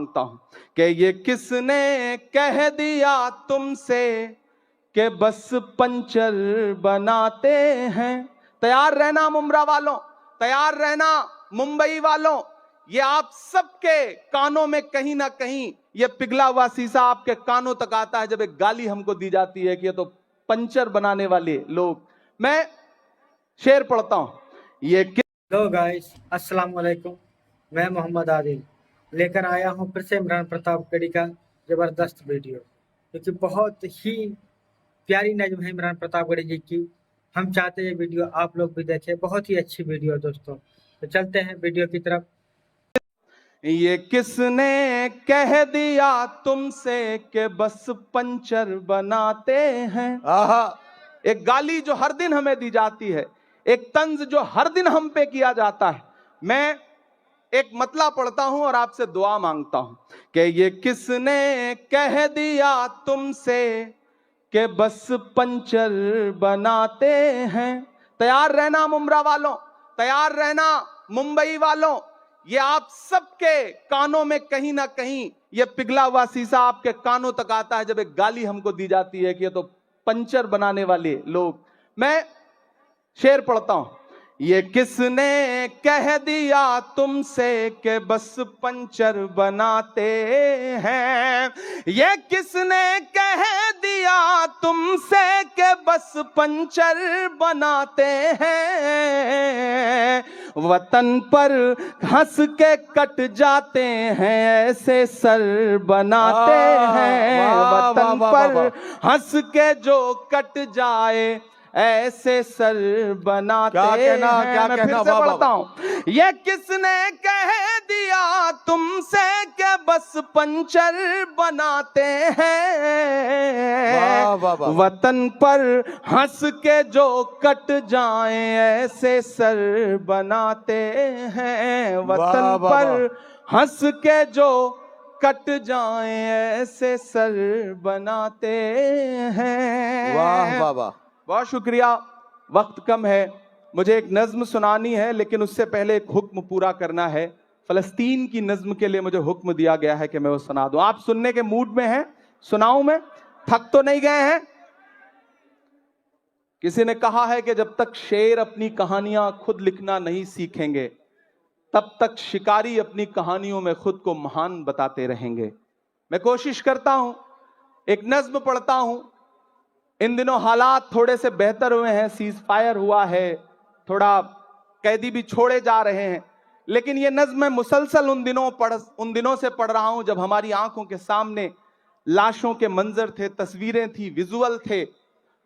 मांगता हूं कि ये किसने कह दिया तुमसे कि बस पंचर बनाते हैं। तैयार रहना मुमरा वालों, तैयार रहना मुंबई वालों। ये आप सबके कानों में कहीं ना कहीं ये पिघला हुआ शीशा आपके कानों तक आता है जब एक गाली हमको दी जाती है कि ये तो पंचर बनाने वाले लोग। मैं शेर पढ़ता हूं। ये हेलो गाइस, अस्सलाम वालेकुम। मैं मोहम्मद आदिल लेकर आया हूं फिर से इमरान प्रताप गढ़ी का ज़बरदस्त वीडियो, क्योंकि बहुत ही प्यारी नज़्म है इमरान प्रताप गढ़ी जी की। हम चाहते हैं वीडियो आप लोग भी देखें, बहुत ही अच्छी वीडियो दोस्तों। तो चलते हैं वीडियो की तरफ। ये किसने कह दिया तुमसे कि बस पंचर बनाते हैं। एक गाली जो हर दिन हमें दी जाती है, एक तंज जो हर दिन हम पे किया जाता है। मैं एक मतला पढ़ता हूं और आपसे दुआ मांगता हूं कि ये किसने कह दिया तुमसे कि बस पंचर बनाते हैं। तैयार रहना मुमरा वालों, तैयार रहना मुंबई वालों। ये आप सबके कानों में कहीं ना कहीं ये पिघला हुआ शीशा आपके कानों तक आता है जब एक गाली हमको दी जाती है कि ये तो पंचर बनाने वाले लोग। मैं शेर पढ़ता हूं। ये किसने कह दिया तुमसे कि बस पंचर बनाते हैं। ये किसने कह दिया तुमसे कि बस पंचर बनाते हैं। वतन पर हंस के कट जाते हैं ऐसे सर बनाते हैं। वतन पर हंस के जो कट जाए ऐसे सर बनाते हैं। मैं फिर से पढ़ता हूं। ये किसने कह दिया तुमसे कि बस पंचर बनाते हैं। वतन पर हंस के जो कट जाए ऐसे सर बनाते हैं। वतन पर हंस के जो कट जाए ऐसे सर बनाते हैं। वाह वाह वाह, बहुत शुक्रिया। वक्त कम है, मुझे एक नज्म सुनानी है, लेकिन उससे पहले एक हुक्म पूरा करना है। फलस्तीन की नज्म के लिए मुझे हुक्म दिया गया है कि मैं वो सुना दूं। आप सुनने के मूड में हैं? सुनाऊं मैं? थक तो नहीं गए हैं? किसी ने कहा है कि जब तक शेर अपनी कहानियां खुद लिखना नहीं सीखेंगे तब तक शिकारी अपनी कहानियों में खुद को महान बताते रहेंगे। मैं कोशिश करता हूं, एक नज्म पढ़ता हूं। इन दिनों हालात थोड़े से बेहतर हुए हैं, सीज फायर हुआ है, थोड़ा कैदी भी छोड़े जा रहे हैं, लेकिन ये नज्म मैं मुसलसल उन दिनों से पढ़ रहा हूं जब हमारी आंखों के सामने लाशों के मंजर थे, तस्वीरें थी, विजुअल थे।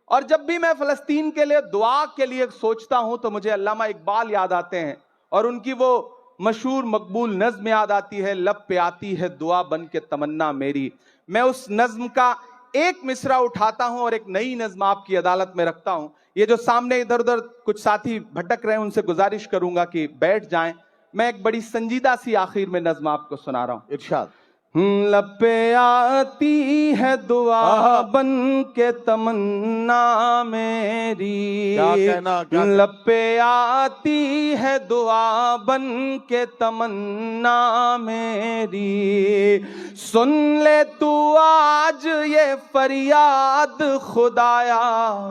और जब भी मैं फलस्तीन के लिए दुआ के लिए सोचता हूं तो मुझे अल्लामा इकबाल याद आते हैं और उनकी वो मशहूर मकबूल नज्म याद आती है, लब पे आती है दुआ बन के तमन्ना मेरी। मैं उस नज्म का एक मिसरा उठाता हूं और एक नई नज्म आपकी अदालत में रखता हूं। ये जो सामने इधर उधर कुछ साथी भटक रहे हैं उनसे गुजारिश करूंगा कि बैठ जाएं। मैं एक बड़ी संजीदा सी आखिर में नज्म आपको सुना रहा हूं। इरशाद। लब पे आती है दुआ बन के तमन्ना मेरी। क्या कहना, लब पे आती है दुआ बन के तमन्ना मेरी। सुन ले तू आज ये फरियाद खुदाया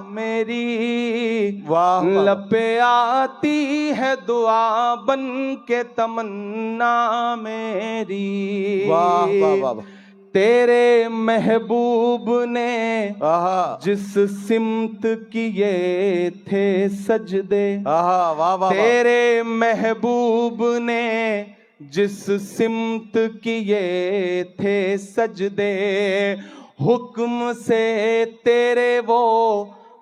मेरी। वाह लब पे आती है दुआ बन के तमन्ना मेरी। वाह वाह वाह, तेरे महबूब ने जिस सिमत किए थे सजदे। वाह वाह, तेरे महबूब ने जिस सिमत किए थे सजदे। हुक्म से तेरे वो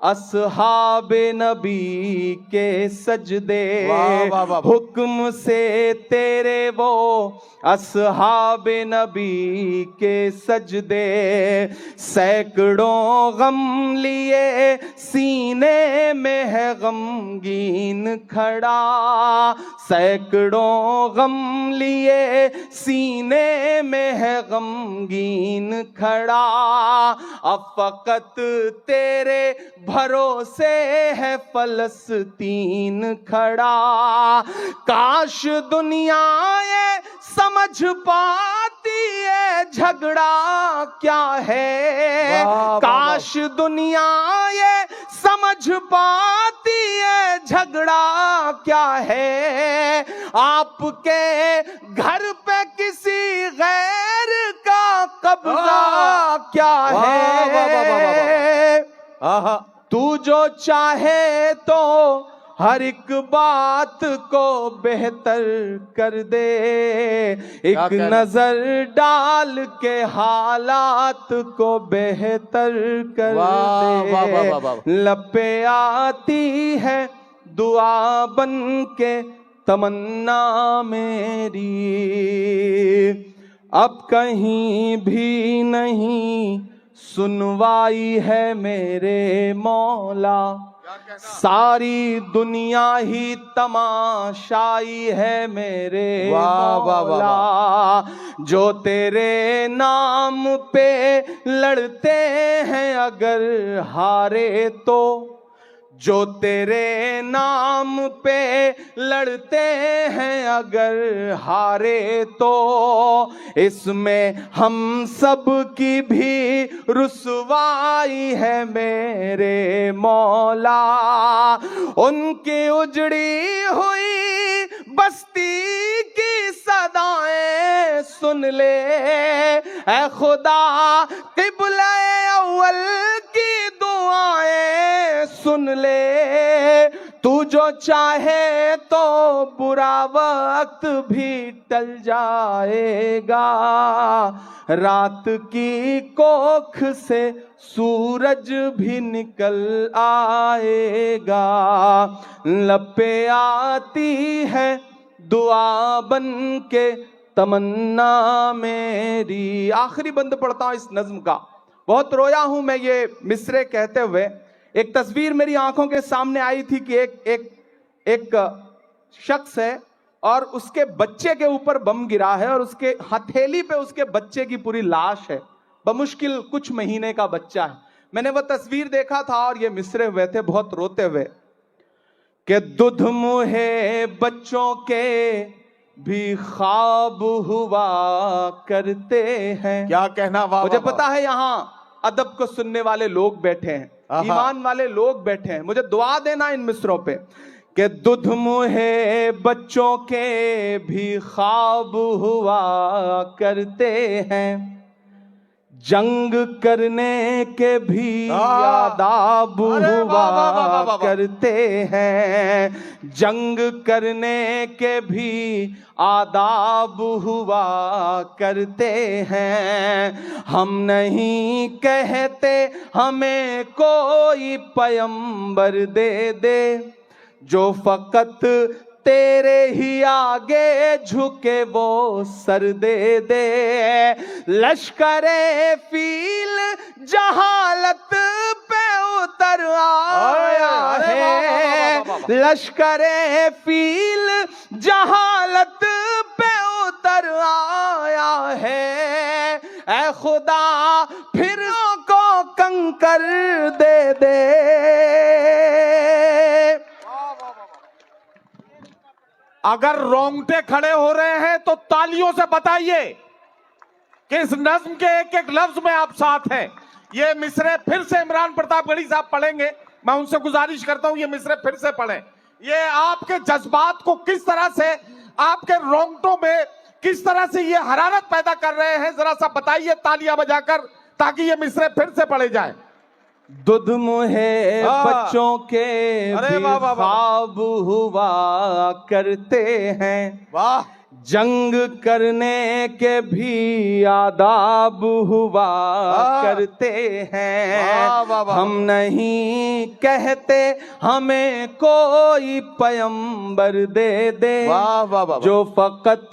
अस्हाबे नबी के सजदे। हुक्म से तेरे वो अस्हाबे नबी के सजदे। सैकड़ों गम लिए सीने में है गमगीन खड़ा। सैकड़ों गम लिए सीने में है गमगीन खड़ा। अब फकत तेरे भरोसे है फलस्तीन खड़ा। काश दुनिया ये समझ पाती है झगड़ा क्या है। काश दुनिया ये समझ पाती है झगड़ा क्या है। आपके घर पे किसी गैर का कब्जा क्या है। तू जो चाहे तो हर एक बात को बेहतर कर दे। एक नजर डाल के हालात को बेहतर कर दे। लपे आती है दुआ बन के तमन्ना मेरी। अब कहीं भी नहीं सुनवाई है मेरे मौला। सारी दुनिया ही तमाशाई है मेरे मौला। जो तेरे नाम पे लड़ते हैं अगर हारे तो। जो तेरे नाम पे लड़ते हैं अगर हारे तो। इसमें हम सब की भी रुसवाई है मेरे मौला। उनकी उजड़ी हुई बस्ती की सदाएं सुन ले ऐ खुदा। क़िबला अव्वल की दुआएं सुन ले। तू जो चाहे तो बुरा वक्त भी टल जाएगा। रात की कोख से सूरज भी निकल आएगा। लपे आती है दुआ बन के तमन्ना मेरी। आखिरी बंद पढ़ता हूं इस नज्म का। बहुत रोया हूं मैं ये मिसरे कहते हुए। एक तस्वीर मेरी आंखों के सामने आई थी कि एक शख्स है और उसके बच्चे के ऊपर बम गिरा है और उसके हथेली पे उसके बच्चे की पूरी लाश है। बमुश्किल कुछ महीने का बच्चा है। मैंने वो तस्वीर देखा था और ये मिसरे हुए थे बहुत रोते हुए कि दुध मुहे बच्चों के भी ख्वाब हुआ करते हैं। क्या कहना। वाह मुझे पता है यहाँ अदब को सुनने वाले लोग बैठे हैं, ईमान वाले लोग बैठे हैं। मुझे दुआ देना इन मिसरों पे कि दुध मुहे बच्चों के भी ख्वाब हुआ करते हैं। जंग करने के भी आदाब हुआ करते हैं। जंग करने के भी आदाब हुआ करते हैं। हम नहीं कहते हमें कोई पैगंबर दे दे जो फकत तेरे ही आगे झुके वो सर दे दे। लश्करे फील जहालत पे उतर आया है। लश्करे फील जहालत पे उतर आया है। ऐ खुदा फिर को कंकर दे दे। अगर रोंगटे खड़े हो रहे हैं तो तालियों से बताइए कि इस नज्म के एक एक लफ्ज में आप साथ हैं। ये मिसरे फिर से इमरान प्रतापगढ़ी साहब पढ़ेंगे। मैं उनसे गुजारिश करता हूं ये मिसरे फिर से पढ़ें। ये आपके जज्बात को किस तरह से, आपके रोंगटों में किस तरह से ये हरारत पैदा कर रहे हैं, जरा सा बताइए तालियां बजाकर, ताकि ये मिसरे फिर से पढ़े जाए। दुध मुहे बच्चों के भी ख्वाब हुआ करते हैं। वाह। जंग करने के भी आदाब हुआ करते हैं। हम नहीं कहते हमें कोई पैगंबर दे दे जो फकत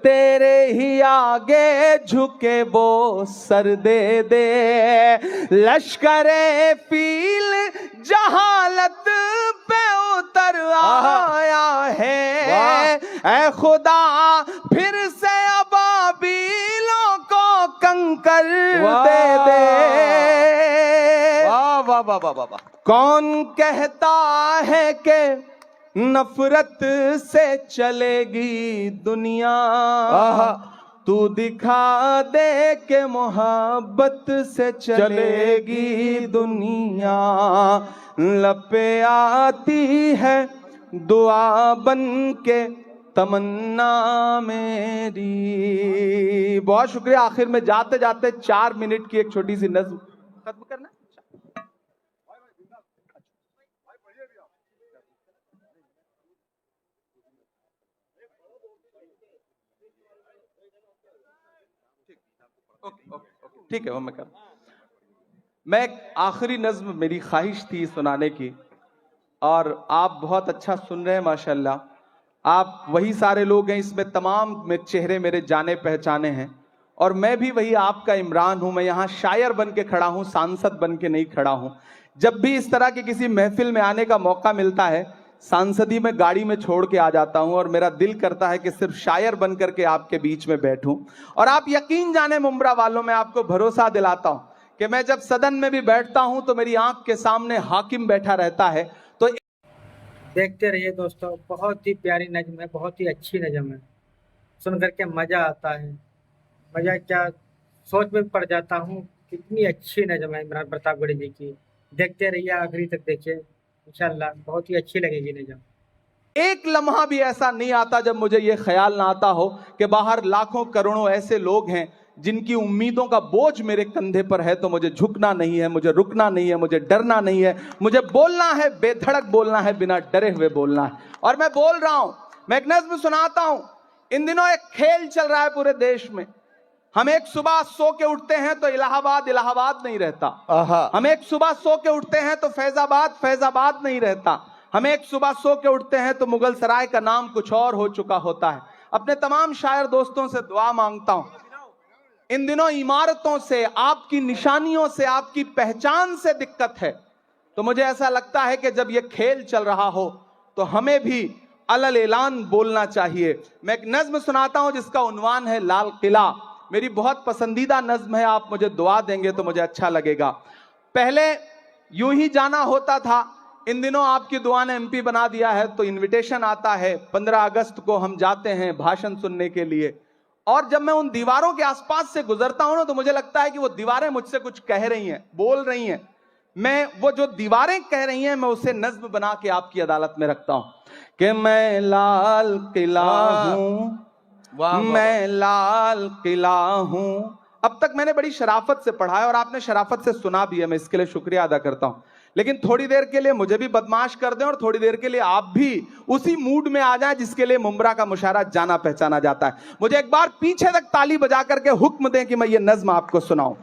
तेरे ही आगे झुके वो सर दे दे। लश्करे फील जहालत पे उतर आया है। ऐ खुदा फिर से अबाबीलों को कंकर दे दे। वाह वाह वाह वाह वाह। कौन कहता है कि नफरत से चलेगी दुनिया, तू दिखा दे के मोहब्बत से चलेगी दुनिया। लपे आती है दुआ बन के तमन्ना मेरी। बहुत शुक्रिया। आखिर में जाते जाते 4 मिनट की एक छोटी सी नज्म खत्म करना। ठीक है, वो मैं कर। मैं एक आखिरी नज्म मेरी ख्वाहिश थी सुनाने की, और आप बहुत अच्छा सुन रहे हैं माशाल्लाह। आप वही सारे लोग हैं, इसमें तमाम में चेहरे मेरे जाने पहचाने हैं, और मैं भी वही आपका इमरान हूं। मैं यहाँ शायर बन के खड़ा हूं, सांसद बन के नहीं खड़ा हूं। जब भी इस तरह की किसी महफिल में आने का मौका मिलता है, सांसदी में गाड़ी में छोड़ के आ जाता हूं, और मेरा दिल करता है कि सिर्फ शायर बन करके आपके बीच में बैठूं। और आप यकीन जाने मुंब्रा वालों, मैं आपको भरोसा दिलाता हूं कि मैं जब सदन में भी बैठता हूं तो मेरी आंख के सामने हाकिम बैठा रहता है। तो देखते रहिए दोस्तों, बहुत ही प्यारी नज़्म है, बहुत ही अच्छी नज़्म है, सुन करके मज़ा आता है। मज़ा क्या, सोच में पड़ जाता हूँ, कितनी अच्छी नज़्म है इमरान प्रतापगढ़ी जी की। देखते रहिए, आखिरी तक देखिए, इंशाल्लाह बहुत ही अच्छी लगेगी नज़्म। एक लम्हा भी ऐसा नहीं आता जब मुझे ये ख्याल ना आता हो कि बाहर लाखों करोड़ों ऐसे लोग हैं जिनकी उम्मीदों का बोझ मेरे कंधे पर है। तो मुझे झुकना नहीं है, मुझे रुकना नहीं है, मुझे डरना नहीं है, मुझे बोलना है, बेधड़क बोलना है, बिना डरे हुए बोलना है। और मैं बोल रहा हूं। मैं एक नज़्म सुनाता हूं। इन दिनों एक खेल चल रहा है पूरे देश में। हम एक सुबह सो के उठते हैं तो इलाहाबाद इलाहाबाद नहीं रहता। हम एक सुबह सो के उठते हैं तो फैजाबाद फैजाबाद नहीं रहता। हम एक सुबह सो के उठते हैं तो मुगल सराय का नाम कुछ और हो चुका होता है। अपने तमाम शायर दोस्तों से दुआ मांगता हूं, इन दिनों इमारतों से, आपकी निशानियों से, आपकी पहचान से दिक्कत है। तो मुझे ऐसा लगता है कि जब यह खेल चल रहा हो तो हमें भी अलल ऐलान बोलना चाहिए। मैं एक नज्म सुनाता हूं जिसका उन्वान है लाल किला। मेरी बहुत पसंदीदा नज्म है, आप मुझे दुआ देंगे तो मुझे अच्छा लगेगा। पहले यूं ही जाना होता था, इन दिनों आपकी दुआ ने एमपी बना दिया है, तो इनविटेशन आता है, 15 अगस्त को हम जाते हैं भाषण सुनने के लिए। और जब मैं उन दीवारों के आसपास से गुजरता हूं ना, तो मुझे लगता है कि वो दीवारें मुझसे कुछ कह रही हैं, बोल रही हैं। मैं वो जो दीवारें कह रही हैं, मैं उसे नज्म बना के आपकी अदालत में रखता हूं कि मैं लाल किला हूं, मैं लाल किला हूं। अब तक मैंने बड़ी शराफत से पढ़ा है और आपने शराफत से सुना भी है, मैं इसके लिए शुक्रिया अदा करता हूं। लेकिन थोड़ी देर के लिए मुझे भी बदमाश कर दें और थोड़ी देर के लिए आप भी उसी मूड में आ जाएं जिसके लिए मुंब्रा का मुशायरा जाना पहचाना जाता है। मुझे एक बार पीछे तक ताली बजा करके हुक्म दें कि मैं ये नज्म आपको सुनाऊं।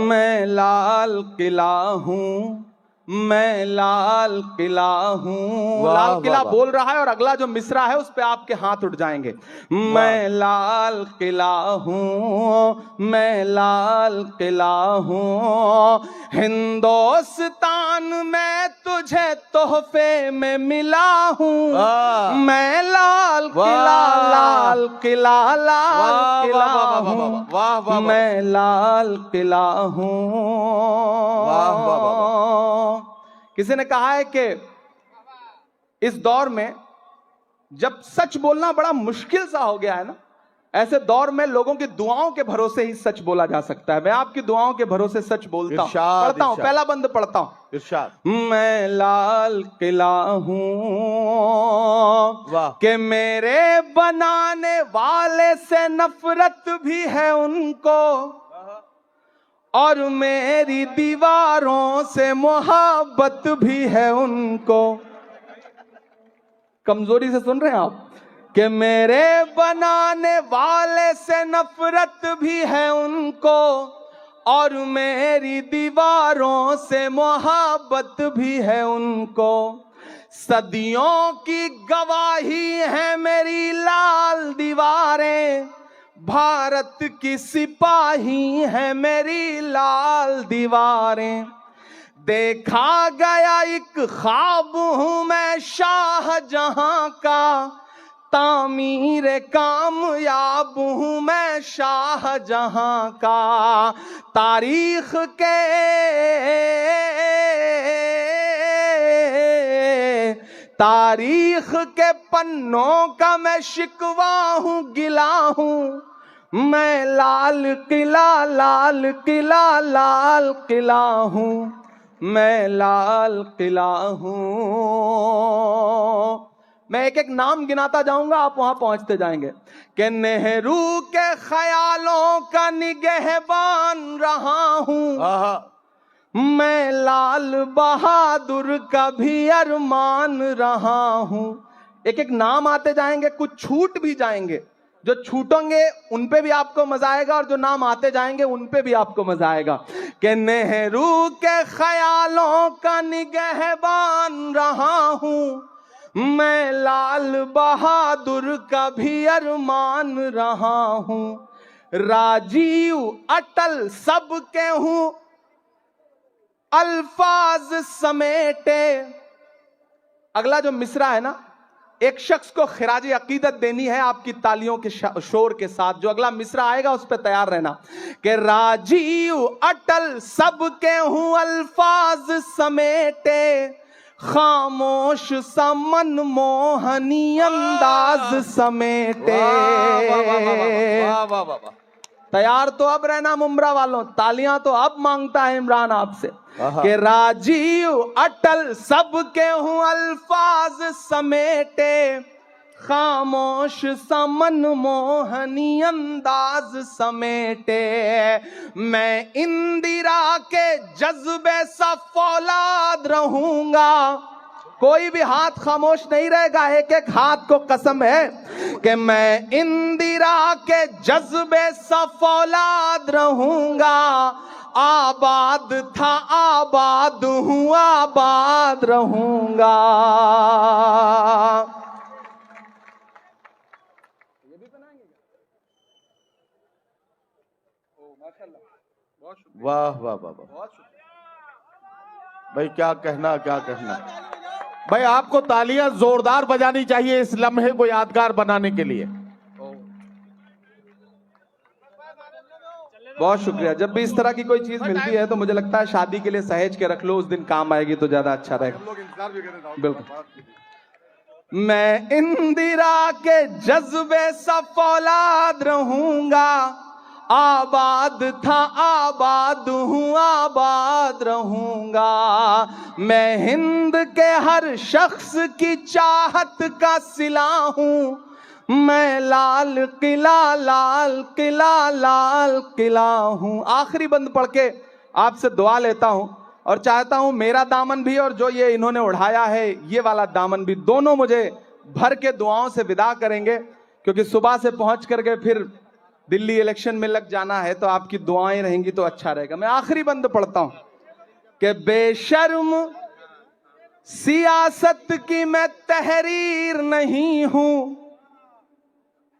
मैं लाल किला हूं, मैं लाल किला हूं। लाल किला बोल रहा है और अगला जो मिसरा है उस पे आपके हाथ उठ जाएंगे। मैं लाल किला हूं, मैं लाल किला हूं। हिंदुस्तान में तुझे तोहफे में मिला हूं। मैं लाल किला, लाल किला, लाल किला हूं। मैं लाल किला हूं। किसी ने कहा है कि इस दौर में जब सच बोलना बड़ा मुश्किल सा हो गया है ना, ऐसे दौर में लोगों की दुआओं के भरोसे ही सच बोला जा सकता है। मैं आपकी दुआओं के भरोसे सच बोलता हूं, पढ़ता हूं, पहला बंद पढ़ता हूं। इरशाद। मैं लाल किला हूं कि मेरे बनाने वाले से नफरत भी है उनको, और मेरी दीवारों से मोहब्बत भी है उनको। कमजोरी से सुन रहे हैं आप? कि मेरे बनाने वाले से नफरत भी है उनको, और मेरी दीवारों से मोहब्बत भी है उनको। सदियों की गवाही है मेरी लाल दीवारें, भारत की सिपाही है मेरी लाल दीवारें। देखा गया एक ख्वाब हूं मैं शाहजहां का, तामीर कामयाब हूँ मैं शाहजहां का, तारीख के पन्नों का मैं शिकवा हूँ, गिला हूँ मैं लाल किला, लाल किला, लाल किला हूँ मैं, लाल किला हूँ। मैं एक एक नाम गिनाता जाऊंगा, आप वहां पहुंचते जाएंगे। कि नेहरू के ख्यालों का निगहबान रहा हूं मैं, लाल बहादुर का भी अरमान रहा हूं। एक एक नाम आते जाएंगे, कुछ छूट भी जाएंगे, जो छूटेंगे उन पे भी आपको मजा आएगा और जो नाम आते जाएंगे उन पे भी आपको मजा आएगा। कि नेहरू के ख्यालों का निगहबान रहा हूं मैं, लाल बहादुर का भी अरमान रहा हूं, राजीव अटल सबके हूं अल्फाज समेटे। अगला जो मिसरा है ना, एक शख्स को खिराज अकीदत देनी है आपकी तालियों के शोर के साथ। जो अगला मिसरा आएगा उस पर तैयार रहना। कि राजीव अटल सबके हूं अल्फाज समेटे, खामोश सा मनमोहनी अंदाज समेटे। तैयार तो अब रहना मुमरा वालों, तालियां तो अब मांगता है इमरान आपसे। कि राजीव अटल सबके हूं अल्फाज समेटे, खामोश सा मनमोहनी अंदाज समेटे। मैं इंदिरा के जज्बे सा फौलाद रहूंगा। कोई भी हाथ खामोश नहीं रहेगा, एक एक हाथ को कसम है कि मैं इंदिरा के जज्बे सा फौलाद रहूंगा। आबाद था आबाद हूं, आबाद रहूंगा। वाह वाह वाह वाह भाई, क्या कहना क्या कहना भाई। आपको तालियां जोरदार बजानी चाहिए इस लम्हे को यादगार बनाने के लिए। बहुत शुक्रिया। जब भी इस तरह की कोई चीज मिलती है तो मुझे लगता है शादी के लिए सहेज के रख लो, उस दिन काम आएगी तो ज्यादा अच्छा रहेगा। बिल्कुल। मैं इंदिरा के जज्बे सा फौलाद रहूंगा। आबाद था आबाद हूं, आबाद रहूंगा। मैं हिंद के हर शख्स की चाहत का सिला हूं। मैं लाल किला, लाल किला, लाल किला हूं। आखिरी बंद पढ़ के आपसे दुआ लेता हूं और चाहता हूं मेरा दामन भी और जो ये इन्होंने उठाया है ये वाला दामन भी, दोनों मुझे भर के दुआओं से विदा करेंगे, क्योंकि सुबह से पहुंच करके फिर दिल्ली इलेक्शन में लग जाना है, तो आपकी दुआएं रहेंगी तो अच्छा रहेगा। मैं आखिरी बंद पढ़ता हूं कि बेशर्म सियासत की मैं तहरीर नहीं हूं।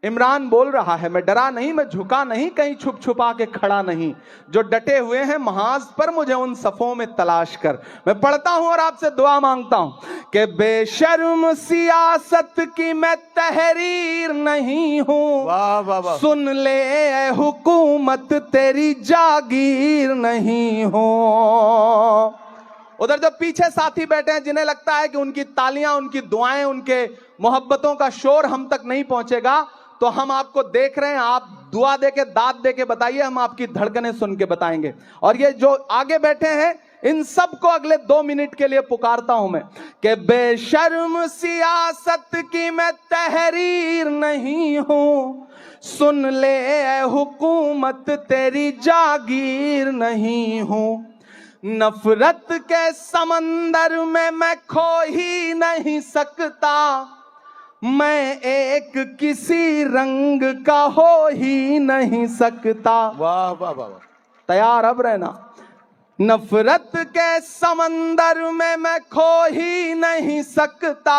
इमरान बोल रहा है, मैं डरा नहीं, मैं झुका नहीं, कहीं छुप छुपा के खड़ा नहीं। जो डटे हुए हैं महाज पर मुझे उन सफों में तलाश कर। मैं पढ़ता हूं और आपसे दुआ मांगता हूं कि बेशर्म सियासत की मैं तहरीर नहीं हूं। वाह वाह वाह। सुन ले ए हुकूमत तेरी जागीर नहीं हूं। उधर जो पीछे साथी बैठे हैं जिन्हें लगता है कि उनकी तालियां, उनकी दुआएं, उनके मोहब्बतों का शोर हम तक नहीं पहुंचेगा, तो हम आपको देख रहे हैं, आप दुआ दे के दाद दे के बताइए, हम आपकी धड़कनें सुन के बताएंगे। और ये जो आगे बैठे हैं इन सबको अगले 2 मिनट के लिए पुकारता हूं मैं कि बेशर्म सियासत की मैं तहरीर नहीं हूं। सुन ले ए हुकूमत तेरी जागीर नहीं हूं। नफरत के समंदर में मैं खो ही नहीं सकता। मैं एक किसी रंग का हो ही नहीं सकता। वाह वाह वाह। तैयार अब रहना। नफरत के समंदर में मैं खो ही नहीं सकता।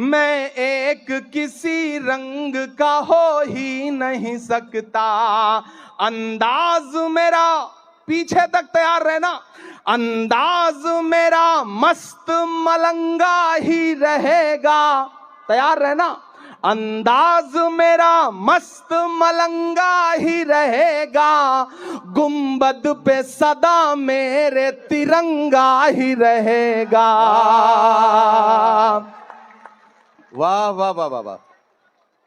मैं एक किसी रंग का हो ही नहीं सकता। अंदाज मेरा, पीछे तक तैयार रहना, अंदाज मेरा मस्त मलंगा ही रहेगा। तैयार रहना। अंदाज मेरा मस्त मलंगा ही रहेगा, गुंबद पे सदा मेरे तिरंगा ही रहेगा। वाह वाह वाह वाह वाह।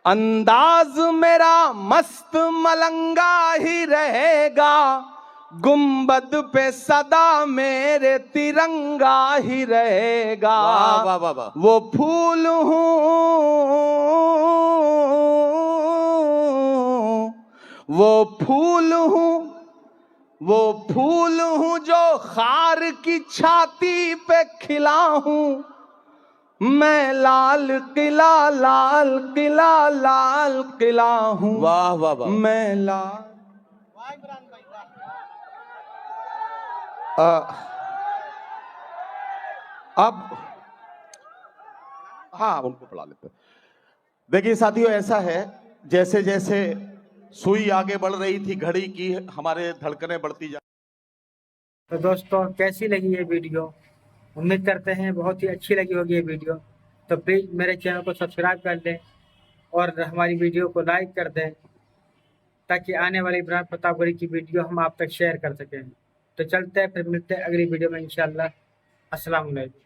अंदाज मेरा मस्त मलंगा ही रहेगा, गुंबद पे सदा मेरे तिरंगा ही रहेगा। वाह वाह वाह वाह। वो फूल हूँ, वो फूल हूँ, वो फूल हूँ जो खार की छाती पे खिला हूँ। मैं लाल किला, लाल किला, लाल किला हूँ। वाह वाह वाह। मैं लाल। अब हाँ उनको पढ़ा लेते हैं। देखिए साथियों, ऐसा है जैसे जैसे सुई आगे बढ़ रही थी घड़ी की, हमारे धड़कनें बढ़ती जा। तो दोस्तों कैसी लगी ये वीडियो? उम्मीद करते हैं बहुत ही अच्छी लगी होगी ये वीडियो। तो प्लीज़ मेरे चैनल को सब्सक्राइब कर दें और हमारी वीडियो को लाइक कर दें, ताकि आने वाली इमरान प्रतापगढ़ी की वीडियो हम आप तक शेयर कर सकें। तो चलते हैं, फिर मिलते हैं अगली वीडियो में इंशाल्लाह। अस्सलाम वालेकुम।